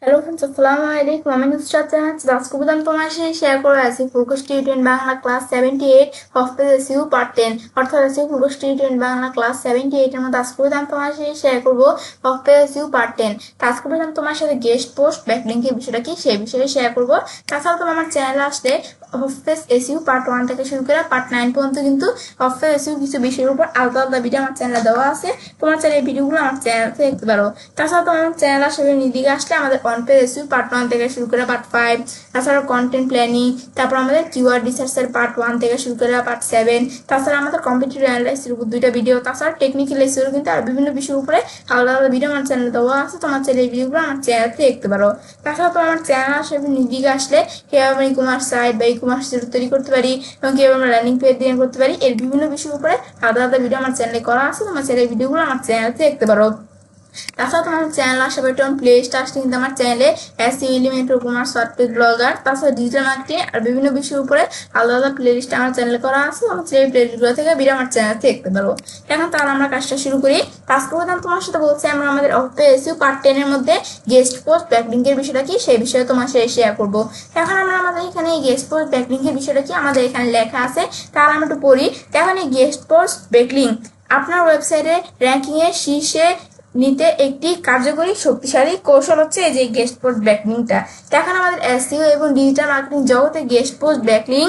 Hello friends, আসসালামু আলাইকুম। আমি নুসরাত জাহান। আজকে আমি তোমার সাথে শেয়ার করে আছি ফুলকো student Bangla class 78 of page SU part 10, অর্থাৎ এসইউ ফুলকো স্টুডেন্ট বাংলা ক্লাস 78 এর মধ্যে আজকে আমি তোমার সাথে শেয়ার করবো অফ পেজ এসইউ পার্ট 10। আজকে আমি তোমার সাথে গেস্ট পোস্ট ব্যাকলিংকের বিষয়টা কি সেই বিষয়ে শেয়ার করবো। তাছাড়া তোমার আমার চ্যানেলে আসলে অফ পেজ এসইউ পার্ট 1 থেকে শুরু করে পার্ট 9 পর্যন্ত কিন্তু অফ পেজ এসইউ কিছু বিষয়ের উপর আলাদা আলাদা ভিডিও আমার চ্যানেলে দেওয়া আছে। তোমার চাইলে এই ভিডিওগুলো আমার চ্যানেলে দেখতে পারো। তাছাড়া তোমার চ্যানেল আসলে নিদিকে আসলে আমাদের অন পেজ এসইউ পার্ট 1 থেকে শুরু করে পার্ট 5, তাছাড়া কন্টেন্ট প্ল্যানিং, তারপর আমাদের কিওয়ার্ড রিসার্চের পার্ট 1 থেকে শুরু করে পার্ট 7, তাছাড়া আমাদের কম্পিটিটিভ অ্যানালাইসিসের উপর 2টা ভিডিও, তাছাড়া টেকনিক্যাল এসইও কিন্তু আর বিভিন্ন বিষয়ের উপরে আলাদা আলাদা ভিডিও আমার চ্যানেলে দেওয়া আছে। তোমার চাইলে এই ভিডিওগুলো আমার চ্যানেলে দেখতে পারো। তাছাড়া তোমার চ্যানেল আসলে নিদিকে আসলে কিভাবে আমরা ই-কমার্স সাইট বা ই-কমার্স তৈরি করতে পারি এবং কিভাবে আমরা ল্যান্ডিং পেজ ডিজাইন করতে পারি, এর বিভিন্ন বিষয়ের উপরে আলাদা আলাদা ভিডিও আমার চ্যানেলে করা আছে। তোমার চাইলে এই ভিডিওগুলো আমার চ্যানেলে দেখতে পারো। তাছাড়া তোমার চ্যানেল আসবে প্লে লিস্ট আসছে কিন্তু আমার চ্যানেলে SEO element, e-commerce, software, blogger, তাছাড়া ডিজিটাল মার্কেটিং আর বিভিন্ন বিষয়ের উপরে আলাদা আলাদা প্লে লিস্ট আমার চ্যানেলে করা আছে। আমার সেই প্লে লিস্টগুলো থেকে ভিডিও আমার চ্যানেল দেখতে পারো। এখন তাহলে আমরা কাজটা শুরু করি। আজকে তোমার সাথে বলছি আমরা আমাদের এসইও পার্ট 10 এর মধ্যে গেস্ট পোস্ট ব্যাকলিংকের বিষয়টা কি সেই বিষয়ে তোমার সাথে শেয়ার করবো। এখন আমরা আমাদের এখানে এই গেস্ট পোস্ট ব্যাকলিংকের বিষয়টা কি আমাদের এখানে লেখা আছে, তাহলে আমরা একটু পড়ি। এখন এই গেস্ট পোস্ট ব্যাকলিং আপনার ওয়েবসাইটে র্যাঙ্কিং এর শীর্ষে নিতে একটি কার্যকরী শক্তিশালী কৌশল হচ্ছে এই যে গেস্ট পোস্ট ব্যাকলিংটা। এখন আমাদের এসইও এবং ডিজিটাল মার্কেটিং জগতে গেস্ট পোস্ট ব্যাকলিং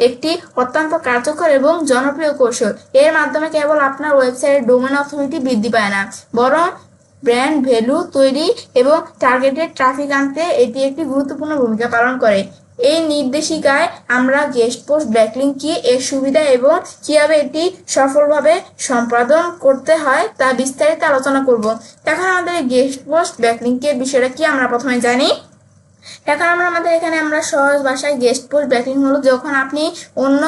একটি অত্যন্ত কার্যকর এবং জনপ্রিয় কৌশল। এর মাধ্যমে কেবল আপনার ওয়েবসাইটের ডোমেন অথরিটি বৃদ্ধি পায় না, বরং ব্র্যান্ড ভ্যালু তৈরি এবং টার্গেটেড ট্রাফিক আনতে এটি একটি গুরুত্বপূর্ণ ভূমিকা পালন করে। এই নির্দেশিকায় আমরা গেস্ট পোস্ট ব্যাকলিং কি, এর সুবিধা এবং কিভাবে এটি সফলভাবে সম্পাদন করতে হয় তা বিস্তারিত আলোচনা করব। এখন আমাদের গেস্ট পোস্ট ব্যাকলিংকের বিষয়টা কি আমরা প্রথমে জানি। এখন আমাদের এখানে আমরা সহজ ভাষায় গেস্ট পোস্ট ব্যাকলিং হলো যখন আপনি অন্য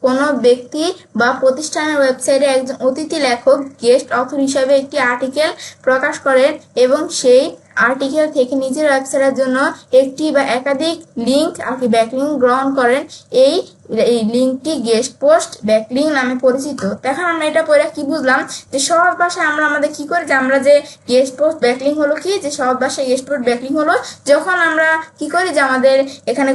কোনো ব্যক্তি বা প্রতিষ্ঠানের ওয়েবসাইটে একজন অতিথি লেখক গেস্ট অথর হিসাবে একটি আর্টিকেল প্রকাশ করেন এবং সেই আর্টিকেল থেকে নিজের ওয়েবসাইটের জন্য একটি বা একাধিক লিঙ্ক আর কি ব্যাকলিং গ্রহণ করেন। এই লিঙ্কটি গেস্ট পোস্ট ব্যাকলিং নামে পরিচিত। এখন আমরা এটা পড়ে কি বুঝলাম যে সহজ ভাষায় আমরা আমাদের কি করি যে আমরা যে গেস্ট পোস্ট ব্যাকলিং হলো কি, যে সহজ ভাষায় গেস্ট পোস্ট ব্যাকলিং হলো যখন আমরা কি করি যে আমাদের এখানে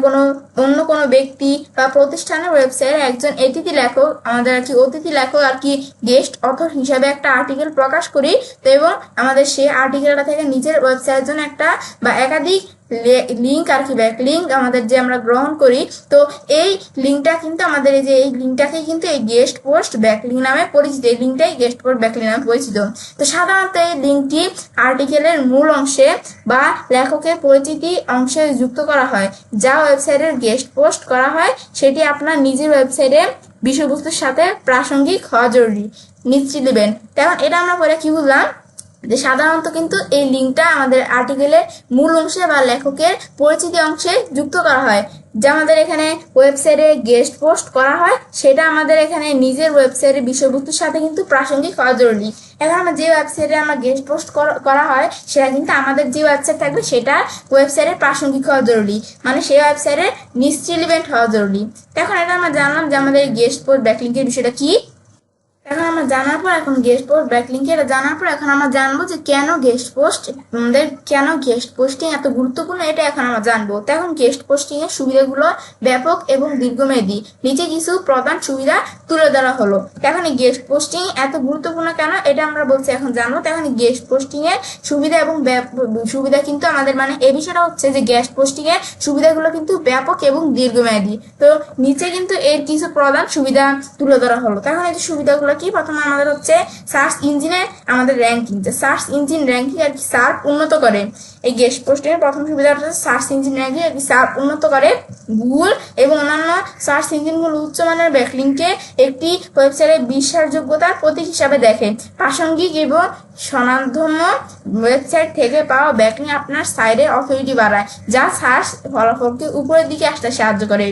অন্য কোনো ব্যক্তি বা প্রতিষ্ঠানের ওয়েবসাইটে একজন অতিথি লেখক, আমাদের আর কি অতিথি লেখক আর কি গেস্ট অথর হিসাবে একটা আর্টিকেল প্রকাশ করি, তো এবং আমাদের সেই আর্টিকেলটা থেকে নিজের ওয়েবসাইটের জন্য একটা বা একাধিক লিঙ্ক আর কি ব্যাকলিঙ্ক আমাদের যে আমরা গ্রহণ করি, তো এই লিঙ্কটা কিন্তু আমাদের এই লিঙ্কটাকে কিন্তু এই গেস্ট পোস্ট ব্যাকলিঙ্ক নামে পরিচিত। এই লিঙ্কটাই গেস্ট পোস্ট ব্যাকলিঙ্ক নামে পরিচিত। তো সাধারণত এই লিঙ্কটি আর্টিকেলের মূল অংশে বা লেখকের পরিচিতি অংশে যুক্ত করা হয়। যা ওয়েবসাইটের গেস্ট পোস্ট করা হয় সেটি আপনার নিজের ওয়েবসাইটে বিষয়বস্তুর সাথে প্রাসঙ্গিক হওয়া জরুরি, নিশ্চিত দিবেন। তেমন এটা আমরা পরে কি বুঝলাম যে সাধারণত কিন্তু এই লিঙ্কটা আমাদের আর্টিকেলের মূল অংশে বা লেখকের পরিচিতি অংশে যুক্ত করা হয়। যা আমাদের এখানে ওয়েবসাইটে গেস্ট পোস্ট করা হয় সেটা আমাদের এখানে নিজের ওয়েবসাইটের বিষয়বস্তুর সাথে কিন্তু প্রাসঙ্গিক হওয়া জরুরি। এখন আমরা যে ওয়েবসাইটে আমরা গেস্ট পোস্ট করা হয় সেটা কিন্তু আমাদের যে ওয়েবসাইট থাকবে সেটা ওয়েবসাইটে প্রাসঙ্গিক হওয়া জরুরি, মানে সেই ওয়েবসাইটে নিশ্চিত ইভেন্ট হওয়া জরুরি। এখন এটা আমরা জানলাম যে আমাদের গেস্ট পোস্ট ব্যাকলিংকের বিষয়টা কি। এখন আমরা জানার পর এখন গেস্ট পোস্ট ব্যাকলিংকে এটা জানার পর এখন আমরা জানবো যে কেন গেস্ট পোস্ট আমাদের কেন গেস্ট পোস্টিং এত গুরুত্বপূর্ণ, এটা এখন আমরা জানবো। তো এখন গেস্ট পোস্টিং এর সুবিধাগুলো ব্যাপক এবং দীর্ঘমেয়াদী। নিচে কিছু প্রধান সুবিধা তুলে ধরা হলো। এখন এই গেস্ট পোস্টিং এত গুরুত্বপূর্ণ কেন এটা আমরা বলছি এখন জানবো। তো এখন গেস্ট পোস্টিং এর সুবিধা এবং সুবিধা কিন্তু আমাদের মানে এই বিষয়টা হচ্ছে যে গেস্ট পোস্টিং এর সুবিধাগুলো কিন্তু ব্যাপক এবং দীর্ঘমেয়াদী। তো নিচে কিন্তু এর কিছু প্রধান সুবিধা তুলে ধরা হলো। এখন এই যে সুবিধাগুলো কি, প্রথমে আমাদের হচ্ছে সার্চ ইঞ্জিনে আমাদের র্যাঙ্কিং, যে সার্চ ইঞ্জিন র্যাঙ্কিং আর কি সার্চ উন্নত করে। এই গেস্ট পোস্টিং এর প্রথম সুবিধা হচ্ছে সার্চ ইঞ্জিন র্যাঙ্কিং আর কি সার্চ উন্নত করে। গুগল এবং অন্যান্য সার্চ ইঞ্জিনগুলো উচ্চমানের ব্যাকলিংকে একটি ওয়েবসাইটের বিশ্বাসযোগ্যতার প্রতীক হিসাবে দেখে। প্রাসঙ্গিক এবং স্বনামধন্য ওয়েবসাইট থেকে পাওয়া ব্যাকলিং আপনার সাইটের অথরিটি বাড়ায়, যা সার্চ ফলাফলকে উপরের দিকে আসতে সাহায্য করে।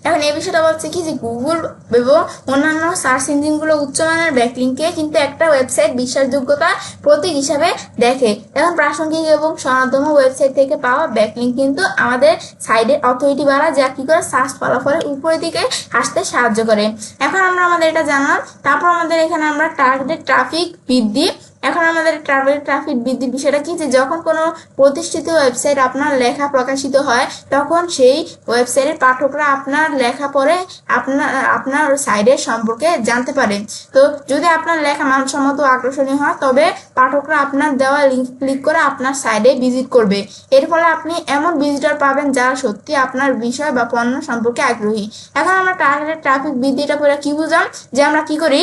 এখন এই বিষয়টা বলছে কি যে গুগল এবং অন্যান্য সার্চ ইঞ্জিনগুলো উচ্চমানের ব্যাকলিংকে কিন্তু একটা ওয়েবসাইট বিশ্বাসযোগ্যতা প্রতীক হিসাবে দেখে। এখন প্রাসঙ্গিক এবং স্বনামধন্য ওয়েবসাইট থেকে পাওয়া ব্যাকলিং কিন্তু আমাদের সাইটের অথরিটি বাড়ায়, যা কি করে সার্চ ফলাফলের উপরের দিকে আসতে সাহায্য করে। এখন আমরা আমাদের এটা জানলাম। তারপর আমাদের এখানে আমরা টার্গেটেড ট্রাফিক বৃদ্ধি এখন আমাদের ট্রাফিক বৃদ্ধির বিষয়টা কি, যে যখন কোনো প্রতিষ্ঠিত ওয়েবসাইট আপনার লেখা প্রকাশিত হয় তখন সেই ওয়েবসাইটের পাঠকরা আপনার লেখা পড়ে আপনার সাইটের সম্পর্কে জানতে পারে। তো যদি আপনার লেখা মানসম্মত আকর্ষণীয় হয় তবে পাঠকরা আপনার দেওয়া লিঙ্ক ক্লিক করে আপনার সাইটে ভিজিট করবে। এর ফলে আপনি এমন ভিজিটর পাবেন যারা সত্যি আপনার বিষয় বা পণ্য সম্পর্কে আগ্রহী। এখন আমরা টার্গেটেড ট্রাফিক বৃদ্ধিটা পরে কি বুঝলাম, যে আমরা কি করি,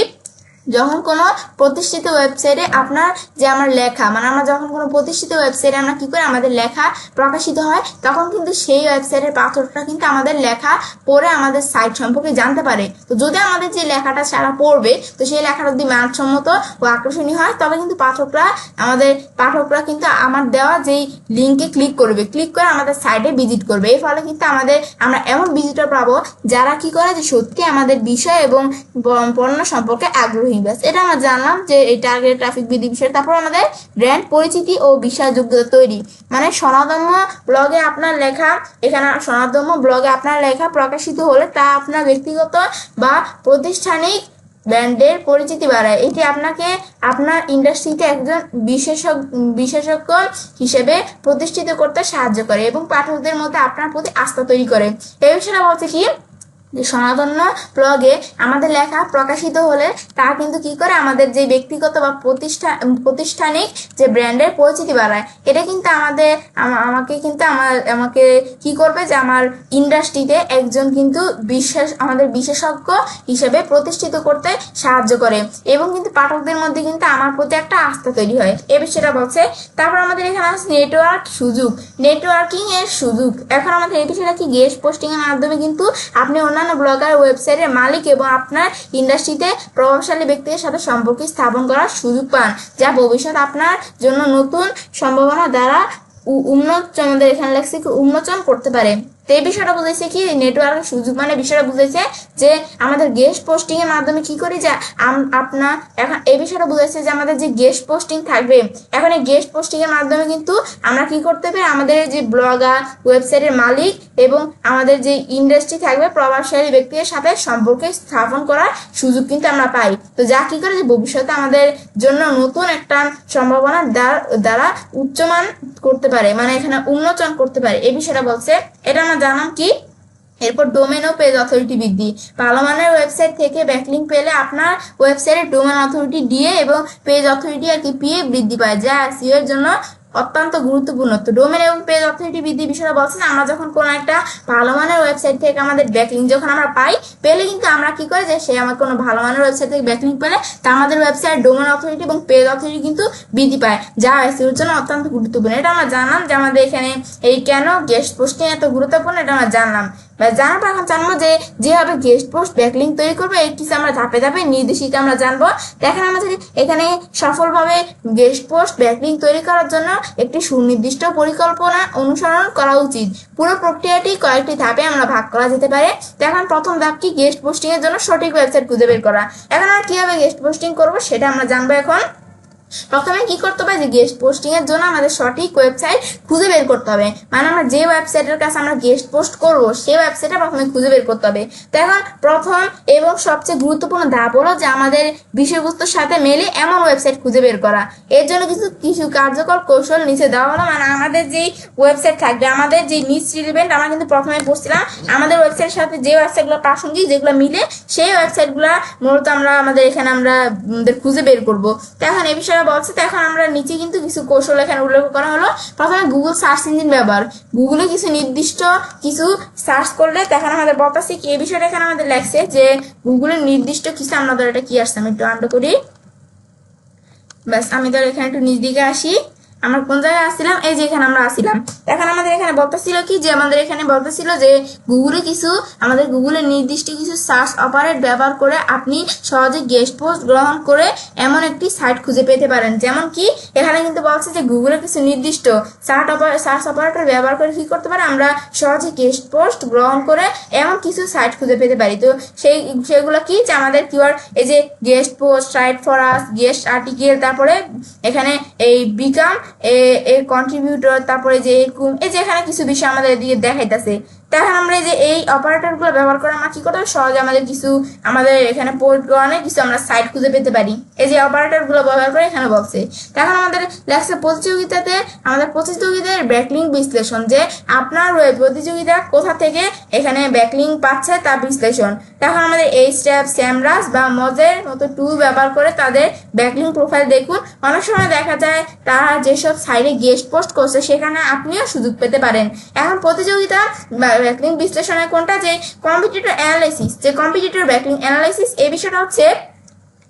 যখন কোনো প্রতিষ্ঠিত ওয়েবসাইটে আপনার যে আমার লেখা আমরা যখন কোনো প্রতিষ্ঠিত ওয়েবসাইটে আমরা কি করি, আমাদের লেখা প্রকাশিত হয় তখন কিন্তু সেই ওয়েবসাইটের পাঠকরা কিন্তু আমাদের লেখা পড়ে আমাদের সাইট সম্পর্কে জানতে পারে। তো যদি আমাদের যে লেখাটা সারা পড়বে তো সেই লেখাটা যদি মানসম্মত ও আকর্ষণীয় হয় তবে কিন্তু পাঠকরা কিন্তু আমার দেওয়া যেই লিঙ্কে ক্লিক করে আমাদের সাইটে ভিজিট করবে। এর ফলে কিন্তু আমরা এমন ভিজিটর পাবো যারা কি করে, যে সত্যি আমাদের বিষয় এবং পণ্য সম্পর্কে আগ্রহী। এটা আমরা জানলাম যে এই টার্গেট ট্রাফিক বৃদ্ধি বিষয়। তারপর আমাদের ব্র্যান্ড পরিচিতি ও বিশ্বাসযোগ্যতা তৈরি, স্বনামধন্য ব্লগে আপনার লেখা প্রকাশিত হলে তা আপনার ব্যক্তিগত বা প্রাতিষ্ঠানিক ব্র্যান্ডের পরিচিতি বাড়ায়। এটি আপনাকে আপনার ইন্ডাস্ট্রিতে একজন বিশেষজ্ঞ হিসেবে প্রতিষ্ঠিত করতে সাহায্য করে এবং পাঠকদের মধ্যে আপনার প্রতি আস্থা তৈরি করে। এই বিষয়টা বলছে কি, যে স্বনামধন্য ব্লগে আমাদের লেখা প্রকাশিত হলে তা কিন্তু কি করে, আমাদের যে ব্যক্তিগত বা প্রতিষ্ঠানিক যে ব্র্যান্ডের পরিচিতি বাড়ায়। এটা কিন্তু আমাকে কি করবে, যে আমার ইন্ডাস্ট্রিতে একজন কিন্তু আমাদের বিশেষজ্ঞ হিসেবে প্রতিষ্ঠিত করতে সাহায্য করে এবং কিন্তু পাঠকদের মধ্যে কিন্তু আমার প্রতি একটা আস্থা তৈরি হয়। এ বিষয়টা বলছে। তারপর আমাদের এখানে আছে নেটওয়ার্কিং এর সুযোগ। এখন আমাদের এই বিষয়টা কি, গেস্ট পোস্টিং এর মাধ্যমে কিন্তু আপনি অন্যান্য ব্লগার, ওয়েবসাইটের মালিক এবং আপনার ইন্ডাস্ট্রিতে প্রভাবশালী ব্যক্তিদের সাথে সম্পর্ক স্থাপন করার সুযোগ পান, যা ভবিষ্যৎ আপনার জন্য নতুন সম্ভাবনা দ্বারা উন্মোচন করতে পারে। তো এই বিষয়টা বুঝেছে কি, নেটওয়ার্কের সুযোগ বিষয়টা বুঝেছে যে আমাদের গেস্ট পোস্টিং এর মাধ্যমে কি করি, যে এখন এই বিষয়টা বুঝেছে যে আমাদের যে গেস্ট পোস্টিং থাকবে, এখন এই গেস্ট পোস্টিং এর মাধ্যমে কিন্তু আমরা কি করতে পারি, আমাদের যে ব্লগার, ওয়েবসাইটের মালিক এবং আমাদের যে ইন্ডাস্ট্রি থাকবে প্রভাবশালী ব্যক্তিদের সাথে সম্পর্ক স্থাপন করার সুযোগ কিন্তু আমরা পাই। তো যা কি করে, যে ভবিষ্যতে আমাদের জন্য নতুন একটা সম্ভাবনার দ্বারা উচ্চমান করতে পারে, এখানে উন্মোচন করতে পারে। এই বিষয়টা বলছে। এটা আমরা জানলাম কি। এরপর ডোমেন ও পেজ অথরিটি বৃদ্ধি। ভালো মানের ওয়েবসাইট থেকে ব্যাকলিঙ্ক পেলে আপনার ওয়েবসাইটের ডোমেন অথরিটি ডিএ এবং পেজ অথরিটি পিএ বৃদ্ধি পায়, যা এসইও এর জন্য অত্যন্ত গুরুত্বপূর্ণ। তো ডোমেন এবং পেজ অথরিটি বৃদ্ধির বিষয়টা বলছেন, আমরা যখন কোনো একটা ভালো মানের ওয়েবসাইট থেকে আমাদের ব্যাকলিঙ্ক যখন আমরা পেলে কিন্তু আমরা কি করে, যে সে আমার কোনো ভালো মানের ওয়েবসাইট থেকে ব্যাকলিঙ্ক পেলে তা আমাদের ওয়েবসাইট ডোমেন অথরিটি এবং পেজ অথরিটি কিন্তু বৃদ্ধি পায়, যা এসইওর জন্য অত্যন্ত গুরুত্বপূর্ণ। এটা আমরা জানলাম যে আমাদের এখানে এই কেন গেস্ট পোস্টিং এত গুরুত্বপূর্ণ, এটা আমরা জানলাম। জানার পর এখন জানবো যে যেভাবে গেস্ট পোস্ট ব্যাকলিঙ্ক তৈরি করবে এই কিছু আমরা ধাপে ধাপে নির্দেশিকা আমরা জানবো। দেখেন আমাদের এখানে সফলভাবে গেস্ট পোস্ট ব্যাকলিঙ্ক তৈরি করার জন্য একটি সুনির্দিষ্ট পরিকল্পনা অনুসরণ করা উচিত। পুরো প্রক্রিয়াটি কয়েকটি ধাপে আমরা ভাগ করা যেতে পারে। এখন প্রথম ধাপ কি, গেস্ট পোস্টিং এর জন্য সঠিক ওয়েবসাইট খুঁজে বের করা। এখন আমরা কিভাবে গেস্ট পোস্টিং করবো সেটা আমরা জানবো। এখন প্রথমে কি করতে হবে, যে গেস্ট পোস্টিং এর জন্য আমাদের সঠিক ওয়েবসাইট খুঁজে বের করতে হবে। আমরা যে ওয়েবসাইটের কাছে আমরা গেস্ট পোস্ট করব সেই ওয়েবসাইটটা প্রথমে খুঁজে বের করতে হবে। তো এখন প্রথম এবং সবচেয়ে গুরুত্বপূর্ণ ধাপ হলো যে আমাদের বিষয়বস্তুর সাথে মেলে এমন ওয়েবসাইট খুঁজে বের করা। এর জন্য কিছু কার্যকর কৌশল নিচে দেওয়া হলো। আমাদের যে ওয়েবসাইট থাকবে, আমাদের যে নিচ রিলেভেন্ট, আমরা কিন্তু প্রথমে পড়ছিলাম আমাদের ওয়েবসাইটের সাথে যে ওয়েবসাইটগুলো প্রাসঙ্গিক, যেগুলো মিলে সেই ওয়েবসাইটগুলো মূলত আমাদের এখানে আমরা খুঁজে বের করবো। তো এখন এই বিষয়ে বলছে। তো এখন আমরা নিচে কিন্তু কিছু কৌশল এখানে উল্লেখ করা হলো। প্রথমে গুগল সার্চ ইঞ্জিন ব্যবহার। গুগলে কিছু নির্দিষ্ট কিছু সার্চ করলে তখন আমাদের বলতেছে কি, এই বিষয়টা এখানে আমাদের লেখছে যে গুগলের নির্দিষ্ট কিছু, আমাদের এটা কি আসছে আমি একটু আন্ডার করি। ব্যাস, আমি ধর এখানে একটু নিচ দিকে আসি। আমরা কোন জায়গায় আসছিলাম, এই যে এখানে আমরা আসছিলাম। এখন আমাদের এখানে বলতেছিল কি, যে আমাদের এখানে বলতেছিল যে গুগলের নির্দিষ্ট কিছু সার্চ অপারেট ব্যবহার করে আপনি সহজে গেস্ট পোস্ট গ্রহণ করে এমন একটি সাইট খুঁজে পেতে পারেন। যেমন কি এখানে কিন্তু বলছে যে গুগলের কিছু নির্দিষ্ট সার্চ অপারেটর ব্যবহার করে কি করতে পারে, আমরা সহজে গেস্ট পোস্ট গ্রহণ করে এমন কিছু সাইট খুঁজে পেতে পারি। তো সেগুলো কি, যে আমাদের কিওয়ার্ড, এই যে guest post, site for us, guest article, তারপরে এখানে এই বিকাম এর কন্ট্রিবিউটর, তারপরে যে এরকম এই যে এখানে কিছু বিষয় আমাদের এদিকে দেখাইতেছে। এখন আমরা এই যে এই অপারেটরগুলো ব্যবহার করে আমরা কি করতে হবে, সহজে আমাদের এখানে পোস্ট গ্রহণে কিছু আমরা সাইট খুঁজে পেতে পারি এই যে অপারেটরগুলো ব্যবহার করে এখানে বলছে। এখন আমাদের লেখছে প্রতিযোগিতাতে আমাদের প্রতিযোগিতার ব্যাকলিঙ্ক বিশ্লেষণ, যে আপনার ওয়েব প্রতিযোগিতা কোথা থেকে এখানে ব্যাকলিঙ্ক পাচ্ছে তা বিশ্লেষণ। এখন আমাদের এই স্টেপ স্যামরাস বা মজের মতো টুল ব্যবহার করে তাদের ব্যাকলিঙ্ক প্রোফাইল দেখুন। অনেক সময় দেখা যায় তারা যেসব সাইটে গেস্ট পোস্ট করছে সেখানে আপনিও সুযোগ পেতে পারেন। এখন প্রতিযোগিতা ব্যাকলিঙ্ক বিশ্লেষণে কোনটা, যে কম্পিটিটর অ্যানালাইসিস, যে কম্পিটিটর ব্যাকলিঙ্ক অ্যানালাইসিস এই বিষয়টা হচ্ছে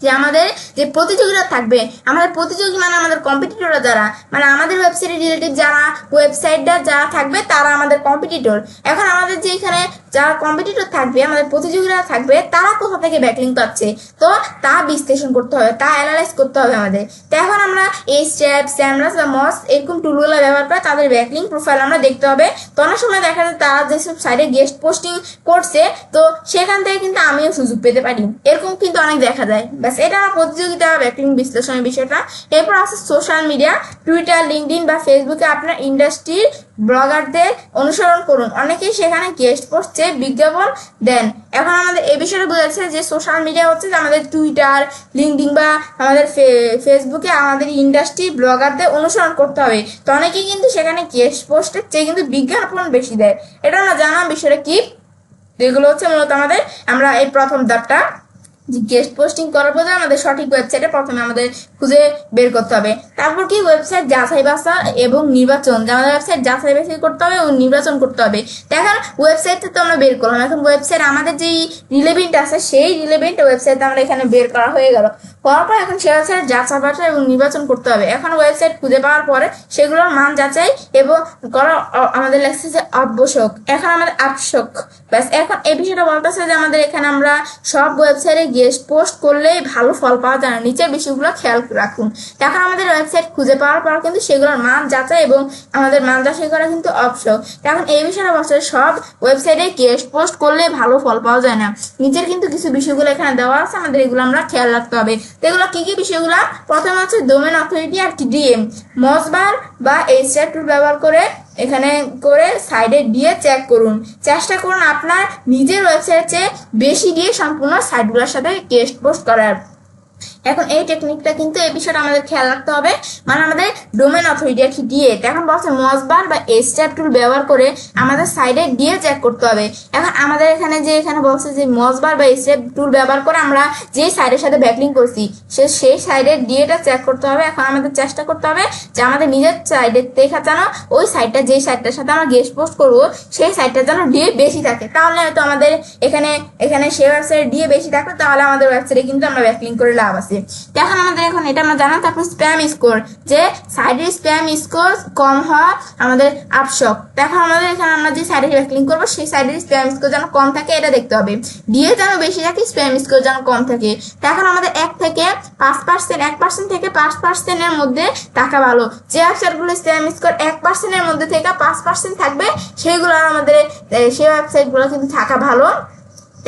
যে আমাদের যে প্রতিযোগীরা থাকবে, আমাদের প্রতিযোগী মানে আমাদের কম্পিটিটররা যারা, মানে আমাদের ওয়েবসাইটের রিলেটিভ যারা ওয়েবসাইটটা যারা থাকবে তারা আমাদের কম্পিটিটর। এখন আমাদের যে এখানে যারা কম্পিটিটর থাকবে, আমাদের প্রতিযোগীরা থাকবে, তারা কোথা থেকে ব্যাকলিঙ্ক পাচ্ছে তো তা বিশ্লেষণ করতে হবে, তা অ্যানালাইজ করতে হবে আমাদের। তো এখন আমরা এই স্ট্যাপ স্যামরাস বা মস এরকম টুলগুলো ব্যবহার করে তাদের ব্যাকলিঙ্ক প্রোফাইল আমরা দেখতে হবে। তো অনেক সময় দেখা যায় তারা যেসব সাইটে গেস্ট পোস্টিং করছে তো সেখান থেকে কিন্তু আমিও সুযোগ পেতে পারি, এরকম কিন্তু অনেক দেখা যায়। ব্যাস এটা আমার প্রতিযোগিতা ব্যাকলিঙ্ক বিশ্লেষণের বিষয়টা। এরপর আছে সোশ্যাল মিডিয়া, টুইটার, লিঙ্কডইন বা ফেসবুকে আপনার ইন্ডাস্ট্রির ব্লগারদের অনুসরণ করুন, অনেকেই সেখানে গেস্ট পোস্টে বিজ্ঞাপন দেন। এখন আমাদের এই বিষয়টা বোঝাচ্ছে যে সোশ্যাল মিডিয়া হচ্ছে যে আমাদের টুইটার, লিঙ্কডইন বা আমাদের ফেসবুকে আমাদের ইন্ডাস্ট্রি ব্লগারদের অনুসরণ করতে হবে। তো অনেকেই কিন্তু সেখানে গেস্ট পোস্টের চেয়ে কিন্তু বিজ্ঞাপন বেশি দেয়। এটা আমরা জানলাম বিষয়টা কি। এগুলো হচ্ছে মূলত আমরা এই প্রথম ধাপটা যে গেস্ট পোস্টিং করার পরে আমাদের সঠিক ওয়েবসাইটে প্রথমে আমাদের খুঁজে বের করতে হবে। তারপর কি ওয়েবসাইট যাচাই বাছাই এবং নির্বাচন, যে আমাদের ওয়েবসাইট যাচাই বাছাই করতে হবে এবং নির্বাচন করতে হবে। এখন ওয়েবসাইটটা তো আমরা বের করলাম, এখন ওয়েবসাইট আমাদের যেই রিলেভেন্ট আছে সেই রিলেভেন্ট ওয়েবসাইট আমরা এখানে বের করা হয়ে গেল। হওয়ার পর এখন সেই ওয়েবসাইট যাচাই বাছাই এবং নির্বাচন করতে হবে। এখন ওয়েবসাইট খুঁজে পাওয়ার পরে সেগুলোর মান যাচাই এবং করা আমাদের লাগছে যে আবশ্যক, এখন আমাদের আবশ্যক। ব্যাস এখন এই বিষয়টা বলতেছে যে আমাদের এখানে আমরা সব ওয়েবসাইটে গেস্ট পোস্ট করলেই ভালো ফল পাওয়া যায় না, নিচের বিষয়গুলো খেয়াল রাখুন। এখন আমাদের ওয়েবসাইট খুঁজে পাওয়ার পর কিন্তু সেগুলোর মান যাচাই এবং আমাদের মান যাচাই করা কিন্তু আবশ্যক। এখন এই বিষয়টা বলছে সব ওয়েবসাইটে গেস্ট পোস্ট করলে ভালো ফল পাওয়া যায় না, নিচের কিন্তু কিছু বিষয়গুলো এখানে দেওয়া আছে, আমাদের এগুলো আমরা খেয়াল রাখতে হবে। এগুলো কি কি বিষয়গুলো, প্রথম হচ্ছে ডোমেন অথরিটি আর ডিএম, মজবার বা এইচটিএমএল টুল ব্যবহার করে এখানে করে সাইডে দিয়ে চেক করুন, চেষ্টা করুন আপনার নিজের ওয়েবসাইটের চেয়ে বেশি দিয়ে সম্পূর্ণ সাইটগুলোর সাথে গেস্ট পোস্ট করার। এখন এই টেকনিকটা কিন্তু এই বিষয়টা আমাদের খেয়াল রাখতে হবে, মানে আমাদের ডোমেন অথরিটি আর কি দিয়ে। এখন বলছে মজবার বা এইচটিএমএল টুল ব্যবহার করে আমাদের সাইডে দিয়ে চেক করতে হবে। এখন আমাদের এখানে বলছে যে মজবার বা এইচটিএমএল টুল ব্যবহার করে আমরা যে সাইডের সাথে ব্যাকলিঙ্ক করছি সেই সাইডের ডিএটা চেক করতে হবে। এখন আমাদের চেষ্টা করতে হবে যে আমাদের নিজের সাইডের দেখা যেন ওই সাইটটা যেই সাইটটার সাথে আমরা গেস্ট পোস্ট করবো সেই সাইটটা যেন ডিএ বেশি থাকে, তাহলে হয়তো আমাদের এখানে সেই ওয়েবসাইটে ডিএ বেশি থাকবে, তাহলে আমাদের ওয়েবসাইটে কিন্তু আমরা ব্যাকলিঙ্ক করে লাভ আছে। এখন আমাদের এটা আমরা জানাম। তারপর স্প্যাম স্কোর, যে সাইডের স্প্যাম স্কোর কম হওয়া আমাদের আবশ্যক। এখন আমাদের এখানে আমরা যে সাইডে ব্যাকলিঙ্ক করবো সেই সাইডের স্প্যাম স্কোর যেন কম থাকে এটা দেখতে হবে, ডিএ যেন বেশি থাকে, স্প্যাম স্কোর যেন কম থাকে। এখন আমাদের 1 থেকে 5%, 1% থেকে 5% এর মধ্যে থাকা ভালো। যে ওয়েবসাইটগুলো স্প্যাম স্কোর 1% এর মধ্যে থেকে 5% থাকবে সেইগুলো আমাদের সেই ওয়েবসাইটগুলো কিন্তু থাকা ভালো।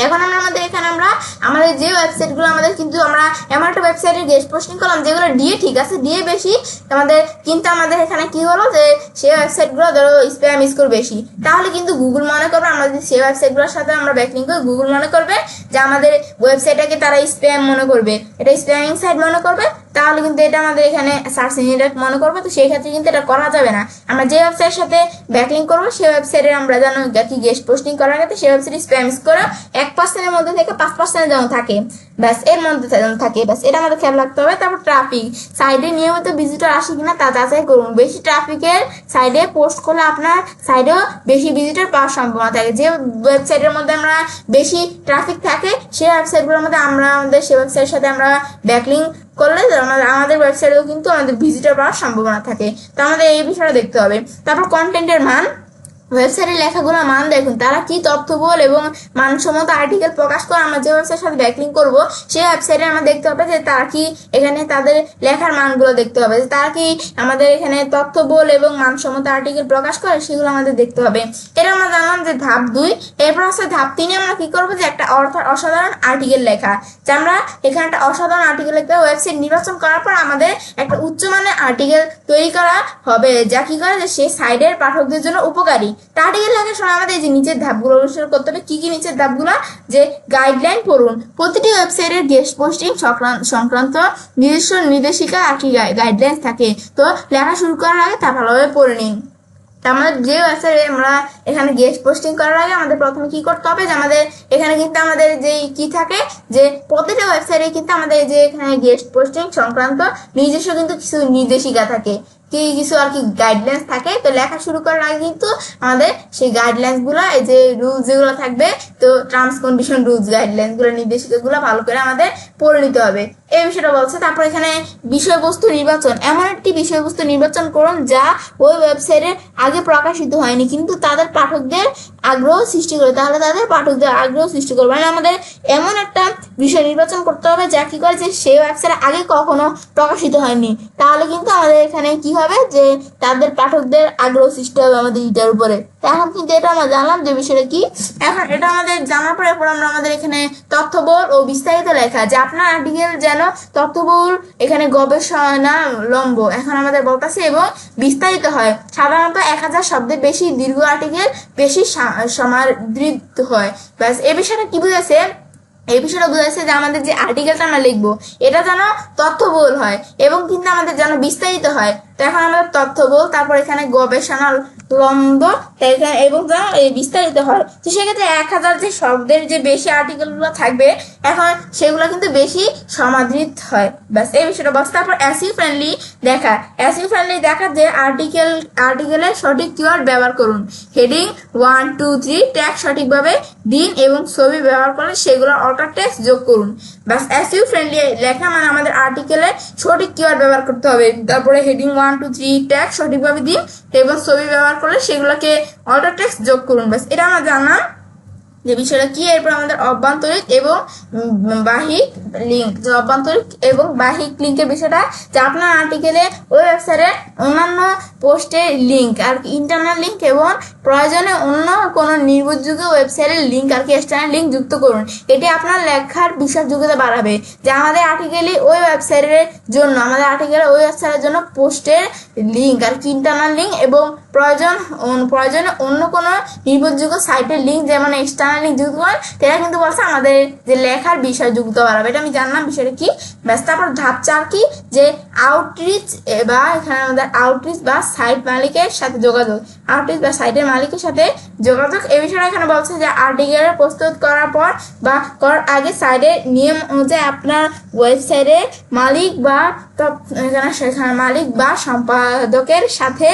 এখন আমাদের যে ওয়েবসাইটগুলো আমাদের কিন্তু আমরা এমন একটা ওয়েবসাইটে গেস্ট পোস্টিং করলাম যেগুলো ডিএ ঠিক আছে, ডিএ বেশি আমাদের, কিন্তু আমাদের এখানে কি হলো যে সেই ওয়েবসাইটগুলো ধরো স্প্যাম স্কোর বেশি, তাহলে কিন্তু গুগল মনে করবে আমরা যদি সেই ওয়েবসাইটগুলোর সাথে আমরা ব্যাকলিঙ্ক করি, গুগল মনে করবে যে আমাদের ওয়েবসাইটটাকে তারা স্প্যাম মনে করবে, এটা স্প্যামিং সাইট মনে করবে, তাহলে কিন্তু এটা আমাদের এখানে সার্চ ইঞ্জিন মনে করবে। তো সেই ক্ষেত্রে কিন্তু এটা করা যাবে না। আমরা যে ওয়েবসাইটের সাথে ব্যাকলিঙ্ক করবো সেই ওয়েবসাইটে আমরা যেন গেস্ট পোস্টিং করার ক্ষেত্রে সেই ওয়েবসাইট স্প্যাম স্কোর 1% এর মধ্যে থেকে 5% যেন থাকে, ব্যাস এর মধ্যে যেন থাকে, ব্যাস এটা আমাদের খেয়াল রাখতে হবে। তারপর ট্রাফিক, সাইডে নিয়মিত ভিজিটর আসে কিনা তা যাচাই করুন। বেশি ট্রাফিকের সাইডে পোস্ট করলে আপনার সাইডেও বেশি ভিজিটর পাওয়ার সম্ভাবনা থাকে। যে ওয়েবসাইটের মধ্যে আমরা বেশি ট্রাফিক থাকে সেই ওয়েবসাইটগুলোর মধ্যে আমাদের সেই ওয়েবসাইটের সাথে আমরা ব্যাকলিঙ্ক করলে আমাদের ওয়েবসাইটেও কিন্তু আমাদের ভিজিটর পাওয়ার সম্ভাবনা থাকে। তো আমাদের এই বিষয়টা দেখতে হবে। তারপর কন্টেন্টের মান, ওয়েবসাইটের লেখাগুলোর মান দেখুন, তারা কি তথ্যবল এবং মানসম্মত আর্টিকেল প্রকাশ করে। আমরা যে ওয়েবসাইটের সাথে ব্যাকলিঙ্ক করব সেই ওয়েবসাইটে আমরা দেখতে হবে যে তারা কি এখানে তাদের লেখার মানগুলো দেখতে হবে, যে তারা কি আমাদের এখানে তথ্যবল এবং মানসম্মত আর্টিকেল প্রকাশ করে সেগুলো আমাদের দেখতে হবে। এটা আমরা জানলাম যে ধাপ 2। এরপর হচ্ছে ধাপ 3 আমরা কি করবো, যে একটা অসাধারণ আর্টিকেল লেখা, যে আমরা এখানে একটা অসাধারণ আর্টিকেল লিখতে ওয়েবসাইট নির্বাচন করার পর আমাদের একটা উচ্চমানের আর্টিকেল তৈরি করা হবে, যা কি করে যে সেই সাইডের পাঠকদের জন্য উপকারী। তা আর্টিকেল লেখার সময় আমাদের এই যে নিচের ধাপগুলো অনুসরণ করতে হবে। কি নিচের ধাপগুলো? যে গাইডলাইন পড়ুন, প্রতিটি ওয়েবসাইটের গেস্ট পোস্টিং সংক্রান্ত নিজস্ব নির্দেশিকা আর কি গাইডলাইন থাকে। তো লেখা শুরু করার আগে তা ভালোভাবে পড়ে নিন। আমাদের যে ওয়েবসাইটে আমরা এখানে গেস্ট পোস্টিং করার আগে আমাদের প্রথমে কি করতে হবে, যে আমাদের এখানে কিন্তু আমাদের যে কি থাকে, যে প্রতিটা ওয়েবসাইটে কিন্তু আমাদের যে এখানে গেস্ট পোস্টিং সংক্রান্ত নিজস্ব কিন্তু কিছু নির্দেশিকা থাকে, কিছু আর কি গাইডলাইন্স থাকে। তো লেখা শুরু করার আগে কিন্তু আমাদের সেই গাইডলাইন্স গুলো, এই যে রুলস যেগুলো থাকবে, তো টার্মস কন্ডিশন রুলস গাইডলাইন্স গুলো নির্দেশিকা গুলো ভালো করে আমাদের পড়ে নিতে হবে, এই বিষয়টা বলছে। তারপর এখানে বিষয়বস্তু নির্বাচন, এমন একটি বিষয়বস্তু নির্বাচন করুন যা ওই ওয়েবসাইটে আগে প্রকাশিত হয়নি কিন্তু তাদের পাঠকদের আগ্রহ সৃষ্টি করে, তাহলে তাদের পাঠকদের আগ্রহ সৃষ্টি করবে। মানে আমাদের এমন একটা বিষয় নির্বাচন করতে হবে যা কি করে, যে সেই ওয়েবসাইটে আগে কখনো প্রকাশিত হয়নি, তাহলে কিন্তু আমাদের এখানে কি হবে, যে তাদের পাঠকদের আগ্রহ সৃষ্টি হবে আমাদের এটার উপরে। এখন কিন্তু এটা আমরা জানলাম যে বিষয়টা কি। এখন এটা আমাদের জানার পরে আমরা আমাদের এখানে তথ্যবহুল ও বিস্তারিত লেখা, যে আপনার আর্টিকেল যেন তথ্যবহুল, এখানে গবেষণা লম্ব এখন আমাদের বলতেছে এবং বিস্তারিত হয়। সাধারণত 1000 শব্দের বেশি দীর্ঘ আর্টিকেল বেশি সমাদৃত হয়। ব্যাস এই বিষয়টা কি বুঝেছে? এই বিষয়টা বুঝাচ্ছে যে আমাদের যে আর্টিকেলটা আমরা লিখবো এটা যেন তথ্যবহুল হয় এবং কিন্তু আমাদের যেন বিস্তারিত হয়। তো এখন আমাদের তথ্যবহুল, তারপর এখানে গবেষণা লম্ব এবং যেন বিস্তারিত হয়। তো সেক্ষেত্রে 1000 যে শব্দের যে বেশি আর্টিকেল গুলো থাকবে এখন সেগুলো কিন্তু বেশি সমাদৃত হয়। ব্যাস এই বিষয়টা বলছে। তারপর এসইও ফ্রেন্ডলি দেখা, এসইও ফ্রেন্ডলি দেখা যে আর্টিকেলের সঠিক কিওয়ার্ড ব্যবহার করুন, হেডিং 1, 2, 3 ট্যাগ সঠিকভাবে দিন এবং ছবি ব্যবহার করলে সেগুলো অল্টার টেক্সট যোগ করুন। ব্যাস এসইও ফ্রেন্ডলি লেখা মানে আমাদের আর্টিকেলের সঠিক কিওয়ার্ড ব্যবহার করতে হবে, তারপরে হেডিং 1, 2, 3 ট্যাগ সঠিকভাবে দিন এবং ছবি ব্যবহার করলে সেগুলোকে অল্টার টেক্সট যোগ করুন। ব্যাস এটা আমরা জানলাম যে বিষয়টা কি। এরপর আমাদের অভ্যন্তরিক এবং বাহিক লিঙ্ক, যে অভ্যন্তরিক এবং বাহিক লিঙ্কের বিষয়টা, যে আপনার আর্টিকেলে ওই ওয়েবসাইটে অন্যান্য পোস্টের লিঙ্ক আর কি ইন্টারনাল লিঙ্ক এবং প্রয়োজনে অন্য কোনো নির্ভরযোগ্য ওয়েবসাইটের লিঙ্ক আর কি এক্সটার্নাল লিঙ্ক যুক্ত করুন। এটি আপনার লেখার বিশ্বাসযোগ্যতা বাড়াবে। যে আমাদের আর্টিকেলে ওই ওয়েবসাইটের জন্য, আমাদের আর্টিকেলে ওই ওয়েবসাইটের জন্য পোস্টের লিঙ্ক আর কি ইন্টারনাল লিঙ্ক এবং প্রয়োজনে অন্য কোনো নির্ভরযোগ্য সাইটের লিঙ্ক যেমন এক্সটার্নাল লিঙ্ক যুক্ত করেন, সেটা কিন্তু বলছে আমাদের যে লেখার বিষয়যোগ্যতা বাড়াবে। এটা আমি জানলাম বিষয়টা কি। ব্যাস তারপর ধাপ 4 কি, যে আউটরিচ, বা এখানে আমাদের আউটরিচ বা সাইট মালিকের সাথে যোগাযোগ, আউটরিচ বা সাইটের মালিকের সাথে যোগাযোগ। এই বিষয়টা এখানে বলছে যে আর্টিকেল প্রস্তুত করার পর বা করার আগে সাইটের নিয়ম অনুযায়ী আপনার ওয়েবসাইটের মালিক বা সেখানে মালিক বা সম্পাদকের সাথে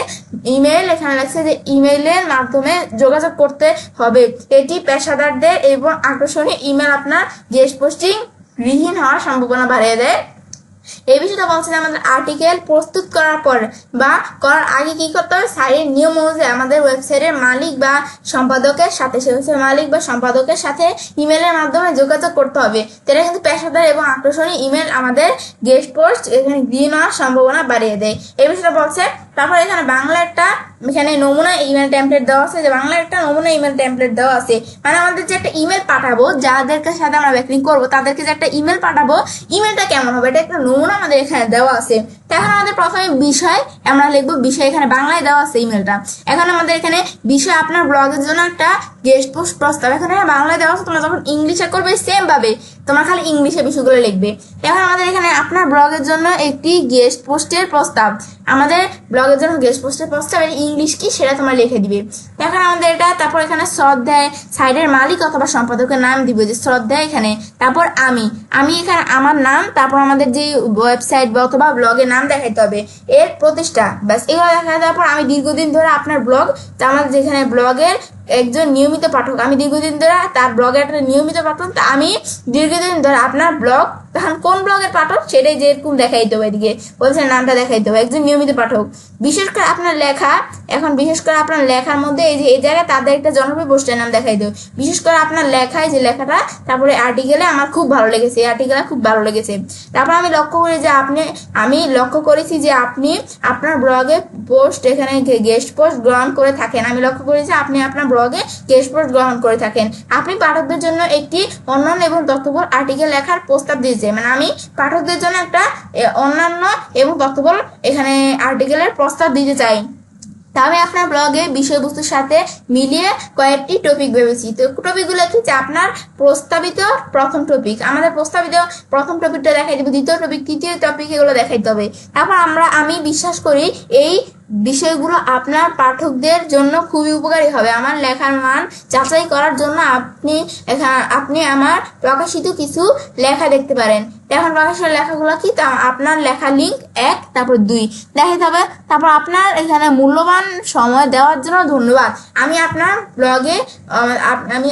ইমেল, এখানে লাগছে যে ইমেইলের মাধ্যমে যোগাযোগ করতে হবে। এটি পেশাদারদের এবং আকর্ষণীয় ইমেল আপনার গেস্ট পোস্টিং গৃহীন হওয়ার সম্ভাবনা বাড়িয়ে দেয়। এই বিষয়টা বলছে যে আমাদের আর্টিকেল প্রস্তুত করার পর বা করার আগে কি করতে হবে, সাইটের নিয়ম অনুযায়ী আমাদের ওয়েবসাইটের মালিক বা সম্পাদকের সাথে, সে হচ্ছে মালিক বা সম্পাদকের সাথে ইমেলের মাধ্যমে যোগাযোগ করতে হবে। এটা কিন্তু পেশাদার এবং আকর্ষণীয় ইমেল আমাদের গেস্ট পোস্ট এখানে গ্রিন হওয়ার সম্ভাবনা বাড়িয়ে দেয়। এই বিষয়টা বলছে। তারপর এখানে বাংলা একটা এখানে নমুনা ইমেল টেমপ্লেট দেওয়া আছে, যে বাংলা একটা নমুনা ইমেল টেমপ্লেট দেওয়া আছে, মানে আমাদের যে একটা ইমেল পাঠাবো, যাদেরকে সাথে আমরা ব্যাকলিং করবো তাদেরকে যে একটা ইমেল পাঠাবো, ইমেলটা কেমন হবে এটা একটা নমুনা আমাদের এখানে দেওয়া আছে। তো এখন আমাদের প্রথমে বিষয় আমরা লিখবো, বিষয় এখানে বাংলায় দেওয়া আছে ইমেলটা। এখন আমাদের এখানে বিষয় আপনার ব্লগের জন্য একটা গেস্ট পোস্ট প্রস্তাব, এখানে বাংলায় দেওয়া আছে, তোমরা যখন ইংলিশে করবে সেম ভাবে তোমরা খালি ইংলিশে বিষয়গুলো লিখবে। এখন আমাদের এখানে আপনার ব্লগের জন্য একটি গেস্ট পোস্টের প্রস্তাব, আমাদের ব্লগের জন্য গেস্ট পোস্টের প্রস্তাব ইংলিশ কি সেটা তোমরা লিখে দিবে। এখন আমাদের এটা, তারপর এখানে শ্রদ্ধায় সাইটের মালিক অথবা সম্পাদকের নাম দিবে, যে শ্রদ্ধায় এখানে, তারপর আমি এখানে আমার নাম, তারপর আমাদের যে ওয়েবসাইট বা অথবা ব্লগের নাম দেখাইতে হবে, এর প্রতিষ্ঠা, ব্যাস এগুলো দেখা দেওয়ার পর আমি দীর্ঘদিন ধরে আপনার ব্লগ, আমার যেখানে ব্লগের একজন নিয়মিত পাঠক, আমি দীর্ঘদিন ধরে তার ব্লগের একটা নিয়মিত পাঠক, তা আমি দীর্ঘদিন ধরে আপনার ব্লগ, তখন কোন ব্লগের পাঠক সেটাই যেরকম দেখাইতে হবে, এদিকে বলছে নামটা দেখাইতে হবে, একজন নিয়মিত পাঠক। বিশেষ করে আপনার লেখা, এখন বিশেষ করে আপনার লেখার মধ্যে এই যে এই জায়গায় তাদের একটা জনপ্রিয় পোস্টের নাম দেখাইতে হবে, বিশেষ করে আপনার লেখায় যে লেখাটা, তারপরে আর্টিকেলে আমার খুব ভালো লেগেছে, এই আর্টিকেলে খুব ভালো লেগেছে। তারপর আমি লক্ষ্য করেছি যে আপনি আপনার ব্লগে পোস্ট, এখানে গেস্ট পোস্ট গ্রহণ করে থাকেন, আমি লক্ষ্য করেছি আপনি আপনার ব্লগে গেস্ট পোস্ট গ্রহণ করে থাকেন। আপনি পাঠকদের জন্য একটি অন্যান্য এবং তথ্যবহুল আর্টিকেল লেখার প্রস্তাব দিয়েছে, মানে আমি পাঠকদের জন্য একটা অন্যান্য এবং তথ্যবহুল এখানে আর্টিকেলের প্রস্তাব দিতে চাই। তা আমি আপনার ব্লগে বিষয়বস্তুর সাথে মিলিয়ে কয়েকটি টপিক ভেবেছি। তো টপিকগুলো কি, যে আপনার প্রস্তাবিত প্রথম টপিক, আমাদের প্রস্তাবিত প্রথম টপিকটা দেখাই দেবো, দ্বিতীয় টপিক, তৃতীয় টপিক, এগুলো দেখাইতে হবে। তারপর আমি বিশ্বাস করি এই বিষয়গুলো আপনার পাঠকদের জন্য খুবই উপকারী হবে। আমার লেখার মান যাচাই করার জন্য আপনি আমার প্রকাশিত কিছু লেখা দেখতে পারেন। এখন প্রকাশিত লেখাগুলো কি, তা আপনার লেখা লিঙ্ক 1, তারপর 2 দেখাইতে হবে। তারপর আপনার এখানে মূল্যবান সময় দেওয়ার জন্য ধন্যবাদ। আমি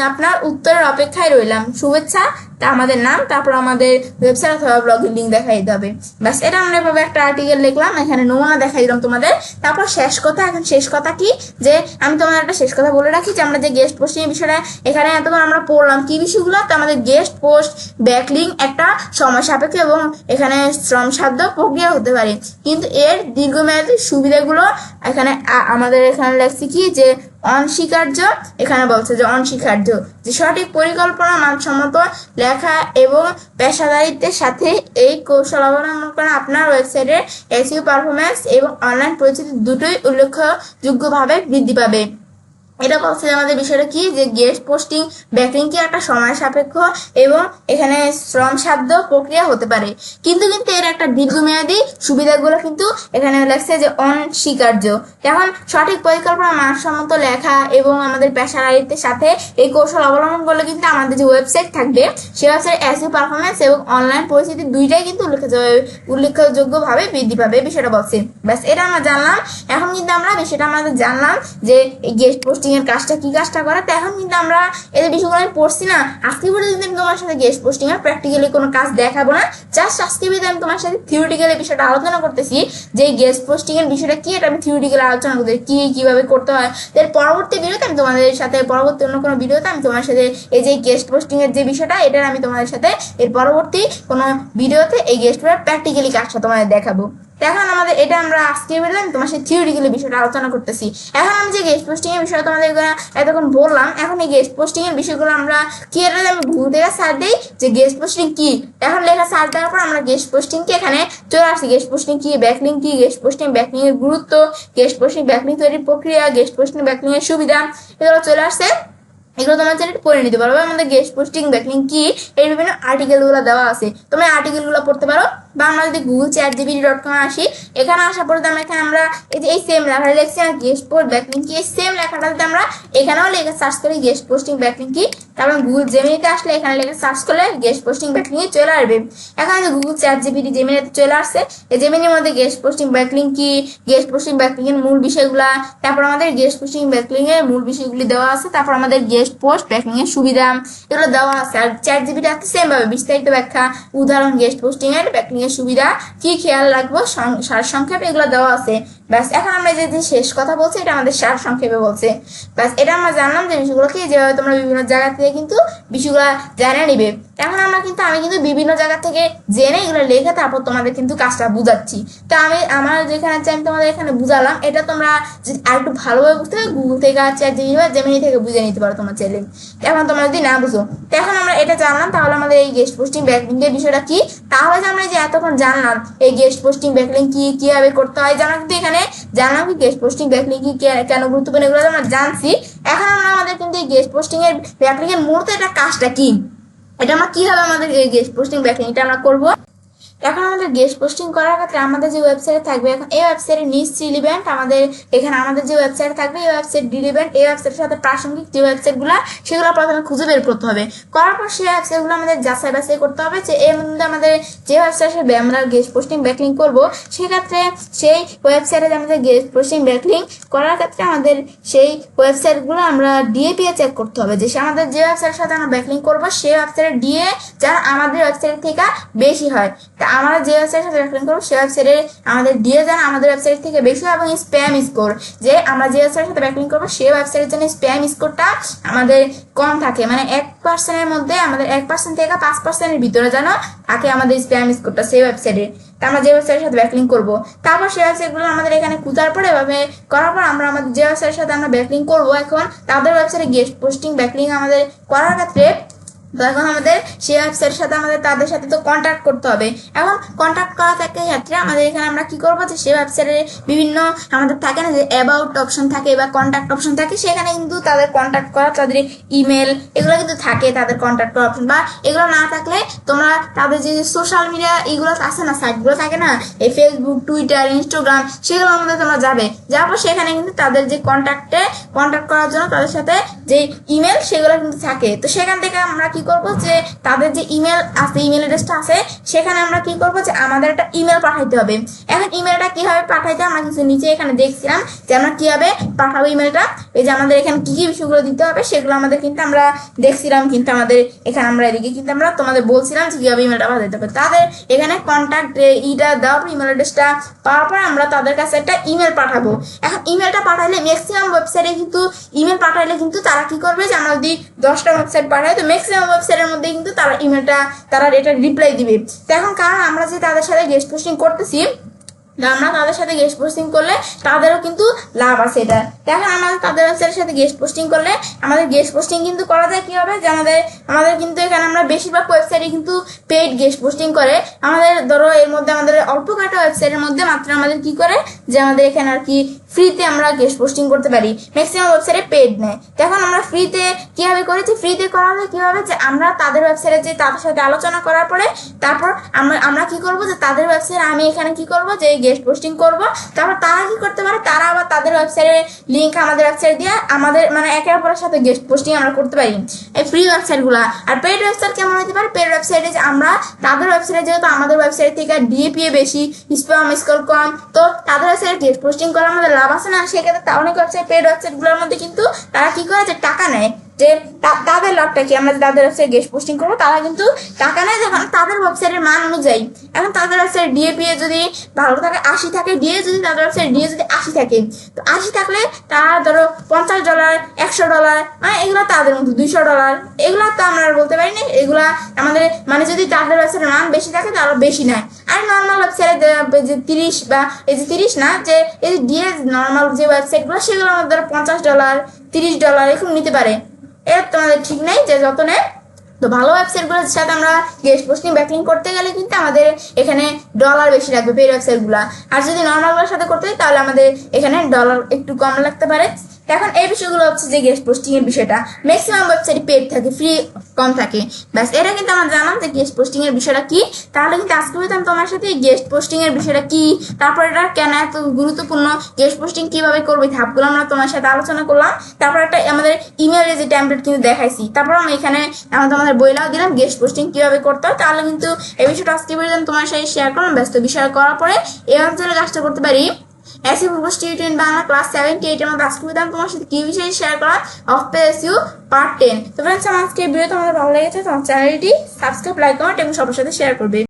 আপনার উত্তরের অপেক্ষায় রইলাম। শুভেচ্ছা, তা আমাদের নাম, তারপর আমাদের ওয়েবসাইট অথবা ব্লগের লিঙ্ক দেখাই দিতে হবে। ব্যাস, এটা আমরা এভাবে একটা আর্টিকেল লিখলাম, এখানে নমুনা দেখাই দিলাম তোমাদের। তারপর শেষ কথা, এখন শেষ কথা কি, যে আমি তোমাদের একটা শেষ কথা বলে রাখি, যে আমরা যে গেস্ট পোস্টিং এর বিষয়টা এখানে এতক্ষণ আমরা পড়লাম কি বিষয়গুলো, তো আমাদের গেস্ট পোস্ট ব্যাকলিঙ্ক একটা সময় সাপেক্ষ এবং এখানে শ্রমসাধ্য প্রক্রিয়া হতে পারে, কিন্তু এর দীর্ঘমেয়াদী সুবিধাগুলো এখানে আমাদের এখানে লেখছি কি, যে অনস্বীকার্য। এখানে বলছে যে অনস্বীকার্য, যে সঠিক পরিকল্পনা, মানসম্মত লেখা এবং পেশাদারিত্বের সাথে এই কৌশল অবলম্বন করে আপনার ওয়েবসাইটের এসইও পারফরম্যান্স এবং অনলাইন পরিচিতি দুটোই উল্লেখযোগ্যভাবে বৃদ্ধি পাবে। এটা বলছে যে আমাদের বিষয়টা কি, যে গেস্ট পোস্টিং ব্যাকলিঙ্ক কি একটা সময় সাপেক্ষ এবং এখানে শ্রমসাধ্য প্রক্রিয়া হতে পারে, কিন্তু এর একটা দীর্ঘমেয়াদী সুবিধাগুলো কিন্তু এখানে লেখছে যে অনস্বীকার্য। এখন সঠিক পরিকল্পনা, মানসম্মত লেখা এবং আমাদের পেশাদারিত্বের সাথে এই কৌশল অবলম্বন করলে কিন্তু আমাদের যে ওয়েবসাইট থাকবে সেই ওয়েবসাইট এসইও পারফরম্যান্স এবং অনলাইন পরিস্থিতি দুইটাই কিন্তু উল্লেখযোগ্যভাবে বৃদ্ধি পাবে, বিষয়টা বলছে। ব্যাস, এটা আমরা জানলাম। এখন কিন্তু আমরা বিষয়টা আমাদের জানলাম যে গেস্ট পোস্টিং এর কাজটা করে। তো এখন কিন্তু আমরা এই বিষয়গুলো আমি পড়ছি না, আজকে পর্যন্ত আমি তোমার সাথে গেস্ট পোস্টিং এর প্র্যাকটিক্যালি কোনো কাজ দেখাবো না, জাস্ট আজকে আমি তোমার সাথে থিওরিটিক্যালি বিষয়টা আলোচনা করতেছি, যে গেস্ট পোস্টিং এর বিষয়টা কি, এটা আমি থিওরিটিক্যালি আলোচনা করতেছি কিভাবে করতে হয়। এর পরবর্তী ভিডিওতে আমি তোমাদের সাথে, পরবর্তী অন্য কোনো ভিডিওতে আমি তোমার সাথে এই যে গেস্ট পোস্টিং এর যে বিষয়টা, এটা আমি তোমাদের সাথে এর পরবর্তী কোনো ভিডিওতে এই গেস্ট পোস্টিং প্র্যাকটিক্যালি কাজটা তোমাদের দেখাবো। এখন আমাদের এটা আমরা আজকে আমি তোমার সাথে থিওরিটিক্যালি বিষয়টা আলোচনা করতেছি। এখন আমি যে গেস্ট পোস্টিং এর বিষয় তোমাদের এতক্ষণ বললাম, এখন এই গেস্ট পোস্টিং এর বিষয়গুলো আমরা কি, এটা আমি গুগল থেকে সার্চ দিই যে গেস্ট পোস্টিং কি, এখন লেখা সার্চ দেওয়ার পর আমরা গেস্ট পোস্টিং কি এখানে চলে আসছি। গেস্ট পোস্টিং কি, ব্যাকলিঙ্ক কি, গেস্ট পোস্টিং ব্যাকলিঙ্ক এর গুরুত্ব, গেস্ট পোস্টিং ব্যাকলিঙ্ক তৈরির প্রক্রিয়া, গেস্ট পোস্টিং ব্যাকলিঙ্ক এর সুবিধা, এগুলো চলে আসছে। এগুলো তোমার চ্যানেল পড়ে নিতে পারো। আমাদের গেস্ট পোস্টিং ব্যাকলিঙ্ক কি, এই বিভিন্ন আর্টিকেলগুলো দেওয়া আছে, তুমি আর্টিকেলগুলো পড়তে পারো। বা আমরা যদি গুগল ChatGPT.com আসি, এখানে আসার পরে আমরা এই সেম লেখাটা লিখছি, গেস্ট পোস্ট ব্যাকলিঙ্ক কি, এই সেম লেখাটা যদি আমরা এখানেও লেখা সার্চ করি গেস্ট পোস্টিং ব্যাকলিঙ্ক কি, তারপর গুগল জেমিনিতে আসলে এখানে লেখা সার্চ করলে গেস্ট পোস্টিং ব্যাকলিঙ্ক চলে আসবে। এখন গুগল ChatGPT জেমিনিতে চলে আসছে, এই জেমিনির মধ্যে গেস্ট পোস্টিং ব্যাকলিঙ্ক কি, গেস্ট পোস্টিং ব্যাকলিঙ্ক এর মূল বিষয়গুলা, তারপর আমাদের গেস্ট পোস্টিং ব্যাকলিঙ্ক এর মূল বিষয়গুলি দেওয়া আছে, তারপর আমাদের গেস্ট পোস্ট ব্যাকলিঙ্ক এর সুবিধা, এগুলো দেওয়া আছে। আর ChatGPT আছে সেম ভাবে বিস্তারিত ব্যাখ্যা, উদাহরণ, গেস্ট পোস্টিং এর ব্যাকলিঙ্ক এর সুবিধা কি খেয়াল রাখবো, সারসংক্ষেপ, এগুলো দেওয়া আছে। ব্যাস, এখন আমরা যে শেষ কথা বলছি এটা আমাদের সারসংক্ষেপে বলছে। ব্যাস, এটা আমরা জানলাম যে বিষয়গুলো কি, যেভাবে তোমরা বিভিন্ন জায়গা থেকে কিন্তু বিষয়গুলো জেনে নিবে। এখন আমি কিন্তু বিভিন্ন জায়গা থেকে জেনে এগুলো লিখে তারপর তোমাদের কিন্তু কাজটা বুঝাচ্ছি। তো আমার যেখানে আমি তোমাদের এখানে বুঝালাম, এটা তোমরা আর একটু ভালোভাবে বুঝতে হবে গুগল থেকে, জেমিনি থেকে বুঝে নিতে পারো তোমার চ্যানেল। এখন তোমরা যদি না বুঝো, তো এখন আমরা এটা জানলাম, তাহলে আমাদের এই গেস্ট পোস্টিং ব্যাকলিঙ্ক এর বিষয়টা কি, তাহলে যে আমরা যে এতক্ষণ জানলাম এই গেস্ট পোস্টিং ব্যাকলিঙ্ক কি, কিভাবে করতে হয়, জানা কিন্তু এখানে জানলাম কি গেস্ট পোস্টিং ব্যাকলিঙ্ক কি, কেন গুরুত্বপূর্ণ, এগুলো আমরা জানছি। এখন আমাদের কিন্তু এই গেস্ট পোস্টিং এর ব্যাকলিঙ্ক এর মূলত এটা কাজটা কি, এটা আমরা কিভাবে আমাদের এই গেস্ট পোস্টিং ব্যাকলিঙ্ক এটা আমরা করবো। এখন আমাদের গেস্ট পোস্টিং করার ক্ষেত্রে আমাদের যে ওয়েবসাইট থাকবে, এখন এই ওয়েবসাইটের নিজ রিলিভেন্ট আমাদের যে ওয়েবসাইট থাকবে এই ওয়েবসাইট রিলিভেন্ট, এই ওয়েবসাইটের সাথে প্রাসঙ্গিক যে ওয়েবসাইটগুলো সেগুলো প্রথমে খুঁজে বের করতে হবে। করার পর সেই ওয়েবসাইটগুলো আমাদের যাচাই বাছাই করতে হবে যে এর মধ্যে আমাদের যে ওয়েবসাইটে আমরা গেস্ট পোস্টিং ব্যাকলিঙ্ক করবো, সেক্ষেত্রে সেই ওয়েবসাইটে আমাদের গেস্ট পোস্টিং ব্যাকলিঙ্ক করার ক্ষেত্রে আমাদের সেই ওয়েবসাইটগুলো আমরা DA চেক করতে হবে, যে আমাদের যে ওয়েবসাইটের সাথে আমরা ব্যাকলিঙ্ক করবো সেই ওয়েবসাইটের DA যেন আমাদের ওয়েবসাইট থেকে বেশি হয়। আমরা যে ওয়েবসাইটের সাথে ব্যাকলিঙ্ক করবো সেই ওয়েবসাইটে আমাদের DA যেন আমাদের ওয়েবসাইট থেকে বেশি হয়, এবং স্প্যাম স্কোর, যে আমরা যে ওয়েবসাইটের সাথে ব্যাকলিঙ্ক করবো সেই ওয়েবসাইটের জন্য স্প্যাম স্কোরটা আমাদের কম থাকে, মানে 1% মধ্যে আমাদের 1% থেকে 5% ভিতরে যেন থাকে আমাদের স্প্যাম স্কোরটা সেই ওয়েবসাইটে। তা আমরা যে ওয়েবসাইটের সাথে ব্যাকলিঙ্ক করবো, তারপর সেই ওয়েবসাইটগুলো আমাদের এখানে খুঁজার পরে এভাবে করার পর আমরা আমাদের যে ওয়েবসাইটের সাথে আমরা ব্যাকলিঙ্ক করবো, এখন তাদের ওয়েবসাইটে গেস্ট পোস্টিং ব্যাকলিঙ্ক আমাদের করার ক্ষেত্রে তো এখন আমাদের সেই ওয়েবসাইটের সাথে আমাদের তাদের সাথে তো কন্ট্যাক্ট করতে হবে। এখন কন্ট্যাক্ট করা থাকে ক্ষেত্রে আমাদের এখানে আমরা কি করবো, যে সেই ওয়েবসাইটে বিভিন্ন আমাদের থাকে না যে অ্যাবাউট অপশন থাকে বা কন্ট্যাক্ট অপশন থাকে, সেখানে কিন্তু তাদের কন্ট্যাক্ট করা, তাদের ইমেল এগুলো কিন্তু থাকে, তাদের কন্ট্যাক্ট করা অপশন। বা এগুলো না থাকলে তোমরা তাদের যে সোশ্যাল মিডিয়া এগুলো আছে না, সাইটগুলো থাকে না, এই ফেসবুক, টুইটার, ইনস্টাগ্রাম, সেগুলোর মধ্যে তোমরা যাবে, যাওয়ার পর সেখানে কিন্তু তাদের যে কন্ট্যাক্ট করার জন্য তাদের সাথে যে ইমেল সেগুলো কিন্তু থাকে। তো সেখান থেকে আমরা কি করব, যে তাদের যে ইমেল আছে, ইমেল অ্যাড্রেসটা আছে, সেখানে আমরা কি করব, যে আমাদের একটা ইমেল পাঠাইতে হবে। এখন ইমেলটা কিভাবে পাঠাইতে আমরা কিছু নিচে এখানে দেখছিলাম যে আমরা কিভাবে পাঠাবো ইমেলটা। এই যে আমাদের এখানে কি কি বিষয়গুলো দিতে হবে সেগুলো আমাদের কিন্তু আমরা দেখছিলাম, কিন্তু আমাদের এখানে আমরা এদিকে কিন্তু আমরা তোমাদের বলছিলাম যে কিভাবে ইমেলটা পাঠাইতে হবে। তাদের এখানে কন্ট্যাক্ট ইটা দেওয়ার পর ইমেল অ্যাড্রেসটা পাওয়ার পর আমরা তাদের কাছে একটা ইমেল পাঠাবো। এখন ইমেলটা পাঠাইলে ম্যাক্সিমাম ওয়েবসাইটে কিন্তু ইমেল পাঠাইলে কিন্তু তারা কি করবে, যে আমরা যদি 10টা ওয়েবসাইট পাঠাই তো ম্যাক্সিমাম ওয়েবসাইটের মধ্যে কিন্তু তারা ইমেলটা তারা এটা রিপ্লাই দিবে। তো এখন কারণ আমরা যে তাদের সাথে গেস্ট পোস্টিং করতেছি, আমরা তাদের সাথে গেস্ট পোস্টিং করলে তাদেরও কিন্তু লাভ আছে। এটা দেখেন, আমাদের তাদের ওয়েবসাইটের সাথে গেস্ট পোস্টিং করলে আমাদের গেস্ট পোস্টিং কিন্তু করা যায় কি হবে, যে আমাদের কিন্তু এখানে আমরা বেশিরভাগ ওয়েবসাইটে কিন্তু পেইড গেস্ট পোস্টিং করে। আমাদের ধরো এর মধ্যে আমাদের অল্প কয়েকটা ওয়েবসাইটের মধ্যে মাত্র আমাদের কি করে, যে আমাদের এখানে আর কি ফ্রিতে আমরা গেস্ট পোস্টিং করতে পারি, ম্যাক্সিমাম ওয়েবসাইটে পেইড নেয়। তখন আমরা ফ্রিতে কিভাবে করেছি, ফ্রিতে করা হবে কিভাবে, যে আমরা তাদের ওয়েবসাইটে যে তাদের সাথে আলোচনা করার পরে তারপর আমরা কি করব, যে তাদের ওয়েবসাইটে আমি এখানে কি করব, যে গেস্ট পোস্টিং করব। তারপর তারা কি করতে পারে, তারা আবার তাদের ওয়েবসাইটের লিঙ্ক আমাদের ওয়েবসাইট দিয়ে আমাদের মানে একে অপরের সাথে গেস্ট পোস্টিং আমরা করতে পারি, এই ফ্রি ওয়েবসাইটগুলো। আর পেইড ওয়েবসাইট কেমন হতে পারে, পেইড ওয়েবসাইটে যে আমরা তাদের ওয়েবসাইটে যেহেতু আমাদের ওয়েবসাইট থেকে ডিএপিএ বেশি, স্প্যাম স্কোর কম, তো তাদের ওয়েবসাইটে গেস্ট পোস্টিং করা আমাদের লাভ আছে না। সেক্ষেত্রে অনেক ওয়েবসাইট, পেইড ওয়েবসাইটগুলোর মধ্যে কিন্তু তারা কি করে, যে টাকা নেয়, যে তাদের লাভটা কি, আমরা তাদের ওয়েবসাইট গেস্ট পোস্টিং করবো, তারা কিন্তু টাকা নেয় যখন তাদের ওয়েবসাইটের মান অনুযায়ী। এখন তাদের ওয়েবসাইট ডিএপিএ যদি ভালো থাকে, 80 থাকে, ডিএ যদি তাদের ওয়েবসাইট ডিএ যদি 80 থাকে, তো 80 থাকলে তারা ধরো $50, $100, মানে এগুলো তাদের মতো $200, এগুলো তো আমরা আর বলতে পারি না। এগুলা আমাদের মানে যদি তাদের ওয়েবসাইটের মান বেশি থাকে তারা বেশি নেয়। আর নর্মাল ওয়েবসাইটে যে 30 বা এই যে 30 না, যে এই যে ডিএ নর্মাল যে ওয়েবসাইটগুলো সেগুলোর মধ্যে ধরো $50, $30 এরকম নিতে পারে। এর তোমাদের ঠিক নেই যে যত নেয়। তো ভালো ওয়েবসাইটগুলোর সাথে আমরা গেস্ট পোস্টিং ব্যাকলিং করতে গেলে কিন্তু আমাদের এখানে ডলার বেশি লাগবে পেইড ওয়েবসাইটগুলো। আর যদি নর্মালগুলোর সাথে করতে হয় তাহলে আমাদের এখানে ডলার একটু কম লাগতে পারে। এখন এই বিষয়গুলো হচ্ছে যে গেস্ট পোস্টিং এর বিষয়টা, ম্যাক্সিমাম ওয়েবসাইট পেড থাকে, ফ্রি কম থাকে, ব্যাস এটা কিন্তু আমরা জানলাম যে গেস্ট পোস্টিং এর বিষয়টা কি। তাহলে কিন্তু আজকে হইতাম তোমার সাথে গেস্ট পোস্টিং এর বিষয়টা কি, তারপর এটা কেন এত গুরুত্বপূর্ণ, গেস্ট পোস্টিং কিভাবে করবে, ধাপগুলো আমরা তোমার সাথে আলোচনা করলাম। তারপর একটা আমাদের ইমেলের যে টেমপ্লেট কিন্তু দেখাইছি, তারপর আমরা এখানে তোমাদের বইলাও দিলাম গেস্ট পোস্টিং কিভাবে করতে হয়। তাহলে কিন্তু এই বিষয়টা আজকে পর্যন্ত তোমার সাথে শেয়ার করলাম। ব্যস্ত বিষয় করার পরে এই অঞ্চলে কাজটা করতে পারি এসইউ ফুলকোর্স টিউটোরিয়াল বাংলা ক্লাস 78 এর মধ্যে আজকে তোমার সাথে কি বিষয়ে শেয়ার করা, অফ পেজ এসইউ পার্ট 10। তো ফ্রেন্ডস, আমার আজকে ভিডিও তোমাদের ভালো লেগেছে, তোমার চ্যানেলটি সাবস্ক্রাইব, লাইক, কমেন্ট এবং সবার সাথে শেয়ার করবে।